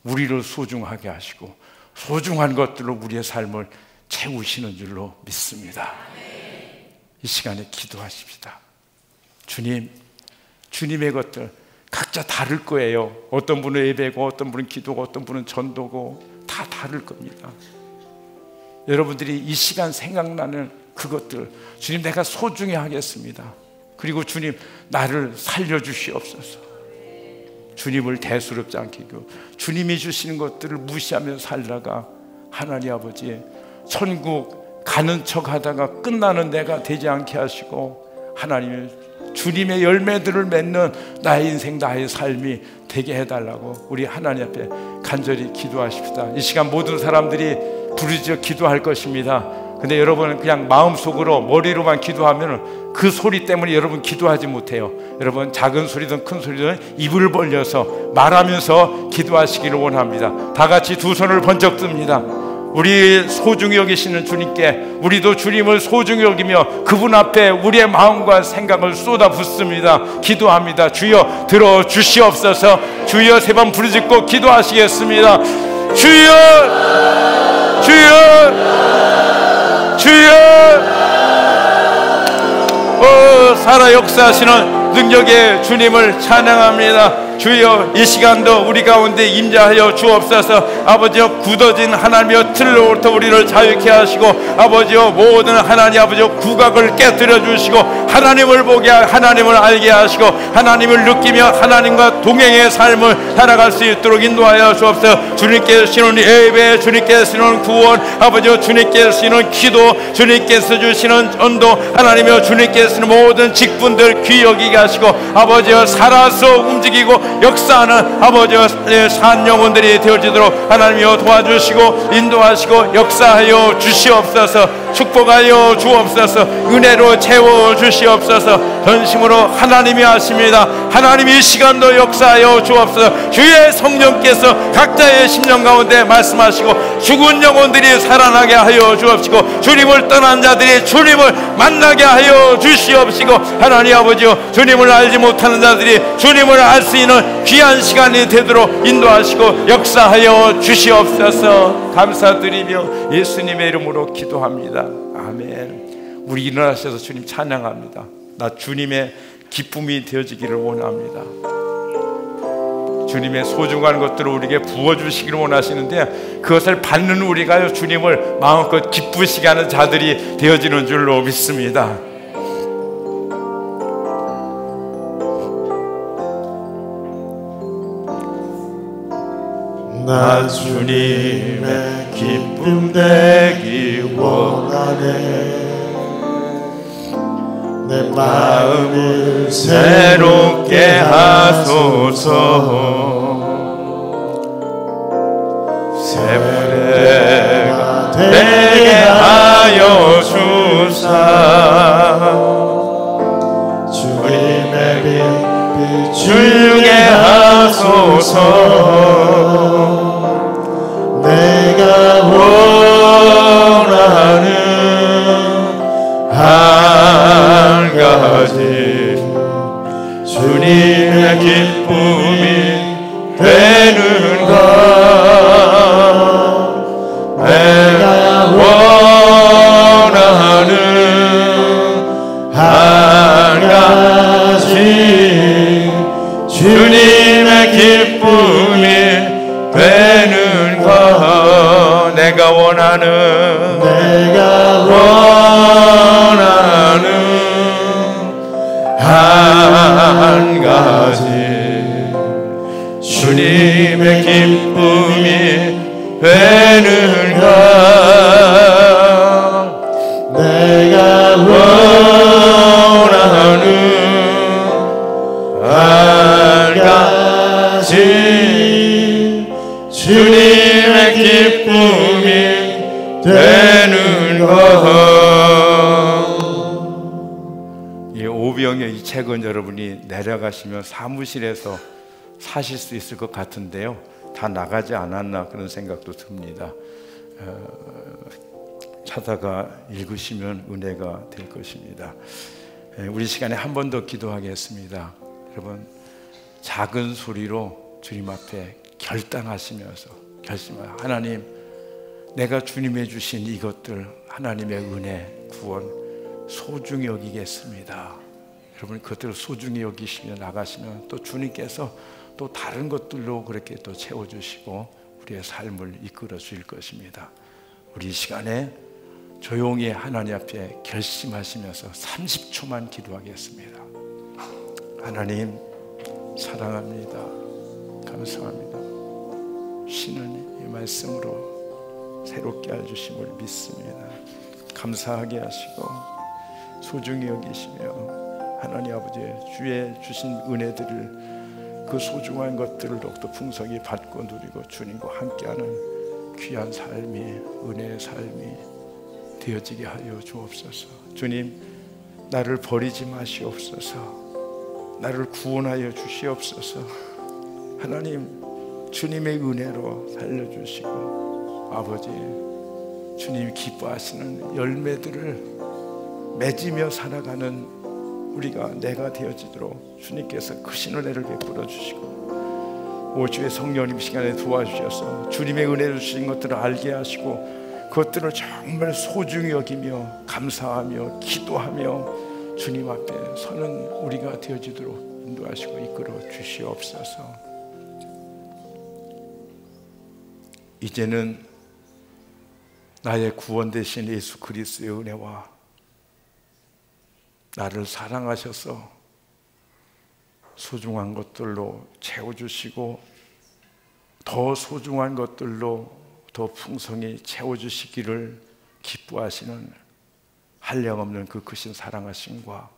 [SPEAKER 1] 우리를 소중하게 하시고 소중한 것들로 우리의 삶을 채우시는 줄로 믿습니다. 이 시간에 기도하십시다. 주님, 주님의 것들 각자 다를 거예요. 어떤 분은 예배고, 어떤 분은 기도고, 어떤 분은 전도고, 다 다를 겁니다. 여러분들이 이 시간 생각나는 그것들, 주님 내가 소중히 하겠습니다. 그리고 주님 나를 살려주시옵소서. 주님을 대수롭지 않게 하고, 주님이 주시는 것들을 무시하며 살다가 하나님 아버지 천국 가는 척 하다가 끝나는 내가 되지 않게 하시고, 하나님 주님의 열매들을 맺는 나의 인생, 나의 삶이 되게 해달라고 우리 하나님 앞에 간절히 기도하십시다. 이 시간 모든 사람들이 부르짖어 기도할 것입니다. 근데 여러분은 그냥 마음속으로 머리로만 기도하면 그 소리 때문에 여러분 기도하지 못해요. 여러분 작은 소리든 큰 소리든 입을 벌려서 말하면서 기도하시기를 원합니다. 다 같이 두 손을 번쩍 듭니다. 우리 소중히 여기시는 주님께 우리도 주님을 소중히 여기며 그분 앞에 우리의 마음과 생각을 쏟아붓습니다. 기도합니다. 주여 들어주시옵소서. 주여 세 번 부르짖고 기도하시겠습니다. 주여, 주여, 주여. 살아 역사하시는 능력의 주님을 찬양합니다. 주여 이 시간도 우리 가운데 임재하여 주옵소서. 아버지여 굳어진 하나님의 틀로부터 우리를 자유케 하시고, 아버지여 모든 하나님 아버지여 구각을 깨뜨려 주시고, 하나님을 보게 하나님을 알게 하시고, 하나님을 느끼며 하나님과 동행의 삶을 살아갈 수 있도록 인도하여 주옵소서. 주님께서 주시는 예배, 주님께서 주시는 구원, 아버지여 주님께서 주시는 기도, 주님께서 주시는 전도, 하나님이여 주님께서 주시는 모든 직분들 귀히 여기게 하시고, 아버지여 살아서 움직이고 역사하는 아버지와 산 영혼들이 되어지도록 하나님이여 도와주시고 인도하시고 역사하여 주시옵소서. 축복하여 주옵소서. 은혜로 채워 주시옵소서. 전심으로 하나님이 하십니다. 하나님이 이 시간도 역사하여 주옵소서. 주의 성령께서 각자의 심령 가운데 말씀하시고 죽은 영혼들이 살아나게 하여 주옵시고, 주님을 떠난 자들이 주님을 만나게 하여 주시옵시고, 하나님 아버지여 주님을 알지 못하는 자들이 주님을 알 수 있는 귀한 시간이 되도록 인도하시고 역사하여 주시옵소서. 감사드리며 예수님의 이름으로 기도합니다. 아멘. 우리 일어나셔서 주님 찬양합니다. 나 주님의 기쁨이 되어지기를 원합니다. 주님의 소중한 것들을 우리에게 부어주시기를 원하시는데, 그것을 받는 우리가 주님을 마음껏 기쁘시게 하는 자들이 되어지는 줄로 믿습니다.
[SPEAKER 2] 나 주님의 기쁨 되기 원하네. 내 마음을 새롭게 하소서. 새부대가 되게 하여 주사. 주님의 빛 비추게 하소서. 내가 원하는 한 가지, 주님의 기쁨이 되는 것. 내가 원하는 한 가지, 주님의 기쁨이 되는 것. 내가 원하는 한 가지, 주님의 기쁨이 되는 것. 내가 원하는 한 가지, 주님의 기쁨이
[SPEAKER 1] 최근 여러분이 내려가시면 사무실에서 사실 수 있을 것 같은데요, 다 나가지 않았나 그런 생각도 듭니다. 찾아가 읽으시면 은혜가 될 것입니다. 우리 시간에 한 번 더 기도하겠습니다. 여러분, 작은 소리로 주님 앞에 결단하시면서 하나님, 내가 주님의 주신 이것들, 하나님의 은혜, 구원 소중히 여기겠습니다. 여러분, 그것들을 소중히 여기시며 나가시면 또 주님께서 또 다른 것들로 그렇게 또 채워주시고 우리의 삶을 이끌어 주실 것입니다. 우리 이 시간에 조용히 하나님 앞에 결심하시면서 30초만 기도하겠습니다. 하나님, 사랑합니다. 감사합니다. 신은 이 말씀으로 새롭게 해주심을 믿습니다. 감사하게 하시고 소중히 여기시며 하나님 아버지, 주의 주신 은혜들을, 그 소중한 것들을 더욱더 풍성히 받고 누리고 주님과 함께하는 귀한 삶이, 은혜의 삶이 되어지게 하여 주옵소서. 주님, 나를 버리지 마시옵소서. 나를 구원하여 주시옵소서. 하나님, 주님의 은혜로 살려주시고 아버지, 주님이 기뻐하시는 열매들을 맺으며 살아가는 우리가 내가 되어지도록 주님께서 크신 은혜를 베풀어 주시고, 오 주의 성령님 시간에 도와주셔서 주님의 은혜를 주신 것들을 알게 하시고 그것들을 정말 소중히 여기며 감사하며 기도하며 주님 앞에 서는 우리가 되어지도록 인도하시고 이끌어 주시옵소서. 이제는 나의 구원 되신 예수 그리스도의 은혜와 나를 사랑하셔서 소중한 것들로 채워주시고 더 소중한 것들로 더 풍성히 채워주시기를 기뻐하시는 한량없는 그 크신 사랑하심과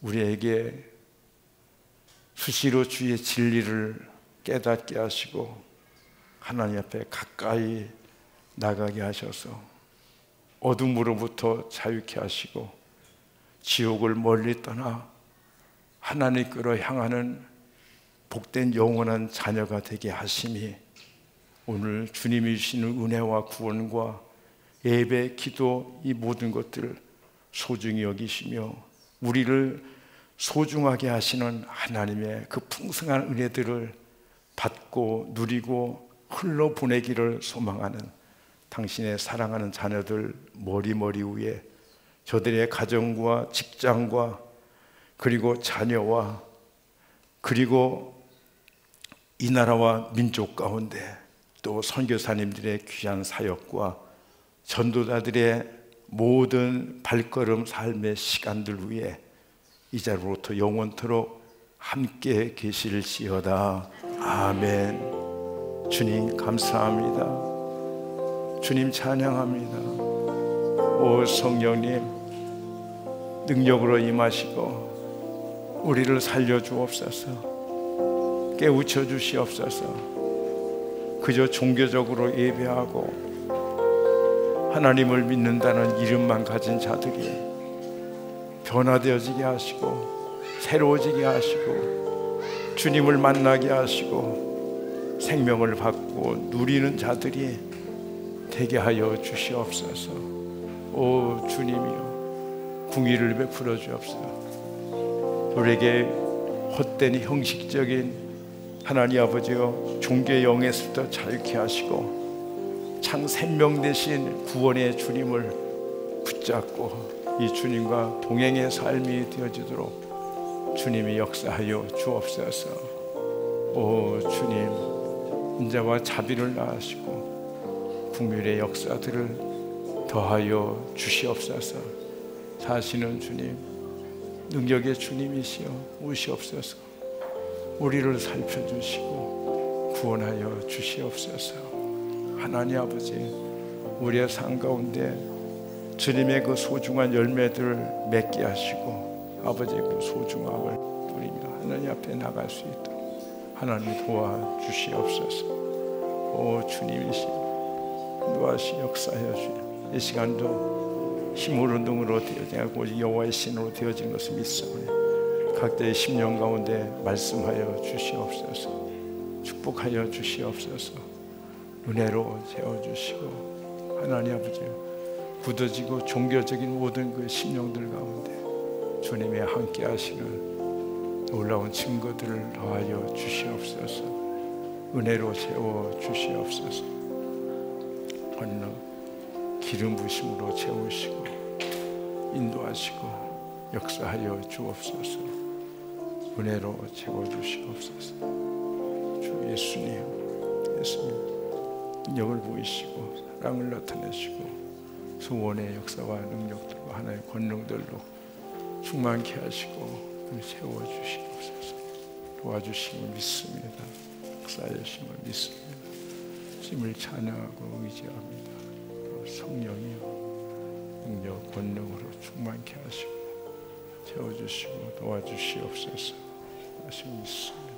[SPEAKER 1] 우리에게 수시로 주의 진리를 깨닫게 하시고 하나님 앞에 가까이 나가게 하셔서 어둠으로부터 자유케 하시고 지옥을 멀리 떠나 하나님께로 향하는 복된 영원한 자녀가 되게 하심이 오늘 주님이 주시는 은혜와 구원과 예배, 기도, 이 모든 것들을 소중히 여기시며 우리를 소중하게 하시는 하나님의 그 풍성한 은혜들을 받고 누리고 흘러보내기를 소망하는 당신의 사랑하는 자녀들 머리 위에 저들의 가정과 직장과 그리고 자녀와 그리고 이 나라와 민족 가운데 또 선교사님들의 귀한 사역과 전도자들의 모든 발걸음 삶의 시간들 위에 이 자리로부터 영원토록 함께 계실지어다. 아멘. 주님 감사합니다. 주님 찬양합니다. 오 성령님, 능력으로 임하시고 우리를 살려주옵소서. 깨우쳐 주시옵소서. 그저 종교적으로 예배하고 하나님을 믿는다는 이름만 가진 자들이 변화되어지게 하시고 새로워지게 하시고 주님을 만나게 하시고 생명을 받고 누리는 자들이 되게 하여 주시옵소서. 오 주님이여, 궁의를 베풀어 주옵소서. 우리에게 헛된 형식적인 하나님 아버지여 종교의 영에서부터 자유케 하시고 참 생명 되신 구원의 주님을 붙잡고 이 주님과 동행의 삶이 되어지도록 주님이 역사하여 주옵소서. 오 주님, 인자와 자비를 나하시고 국률의 역사들을 더하여 주시옵소서. 사시는 주님, 능력의 주님이시여 오시옵소서. 우리를 살펴주시고 구원하여 주시옵소서. 하나님 아버지, 우리의 삶 가운데 주님의 그 소중한 열매들을 맺게 하시고 아버지의 그 소중함을 누리며 하나님 앞에 나갈 수 있도록 하나님 도와주시옵소서. 오 주님이시 인도하시 역사하여 주시옵소서. 이 시간도 힘으로 능으로 되어지고 오직 여호와의 신으로 되어진 것을 믿사오니 각자의 심령 가운데 말씀하여 주시옵소서. 축복하여 주시옵소서. 은혜로 채워주시고 하나님 아버지, 굳어지고 종교적인 모든 그 심령들 가운데 주님의 함께 하시는 놀라운 증거들을 더하여 주시옵소서. 은혜로 채워 주시옵소서. 권능 기름 부심으로 채우시고 인도하시고 역사하여 주옵소서. 은혜로 채워 주시옵소서. 주 예수님 능력을 보이시고 사랑을 나타내시고 소원의 역사와 능력들과 하나의 권능들로 충만케 하시고 채워 주시옵소서. 도와주심을 믿습니다. 역사하심을 믿습니다. 주님을 찬양하고 의지합니다. 성령이여 능력 권능으로 충만케 하시고 채워주시고 도와주시옵소서. 하시고 있습니다.